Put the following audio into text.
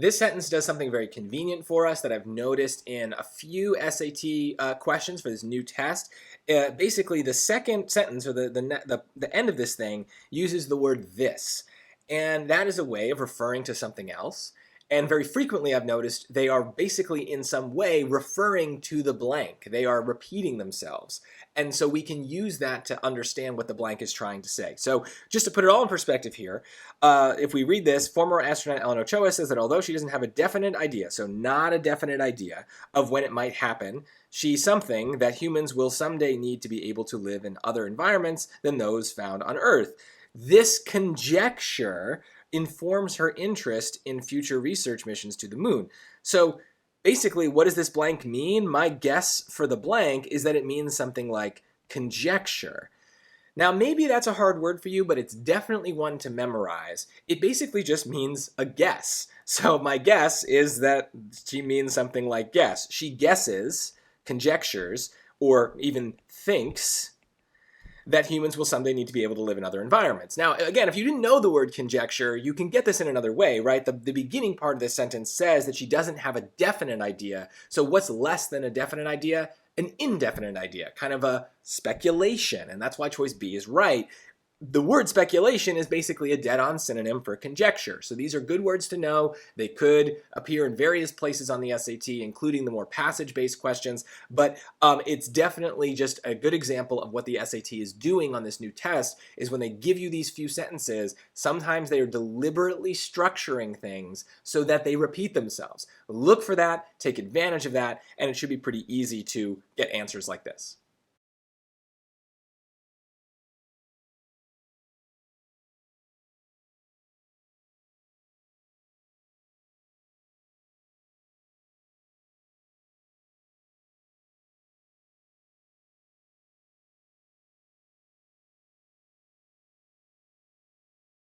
This sentence does something very convenient for us that I've noticed in a few SAT questions for this new test. Basically, the second sentence, or the end of this thing, uses the word this. And that is a way of referring to something else. And very frequently, I've noticed they are basically in some way referring to the blank. They are repeating themselves. And so we can use that to understand what the blank is trying to say. So just to put it all in perspective here, if we read this, former astronaut Ellen Ochoa says that although she doesn't have a definite idea, so not a definite idea of when it might happen, she's something that humans will someday need to be able to live in other environments than those found on Earth. This conjecture informs her interest in future research missions to the moon. So basically, what does this blank mean? My guess for the blank is that it means something like conjecture. Now, maybe that's a hard word for you, but it's definitely one to memorize. It basically just means a guess. So my guess is that she means something like guess. She guesses, conjectures, or even thinks that humans will someday need to be able to live in other environments. Now, again, if you didn't know the word conjecture, you can get this in another way, right? The beginning part of this sentence says that she doesn't have a definite idea. So what's less than a definite idea? An indefinite idea, kind of a speculation. And that's why choice B is right. The word speculation is basically a dead-on synonym for conjecture. So these are good words to know. They could appear in various places on the SAT, including the more passage-based questions, but it's definitely just a good example of what the SAT is doing on this new test, is when they give you these few sentences, sometimes they are deliberately structuring things so that they repeat themselves. Look for that, take advantage of that, and it should be pretty easy to get answers like this.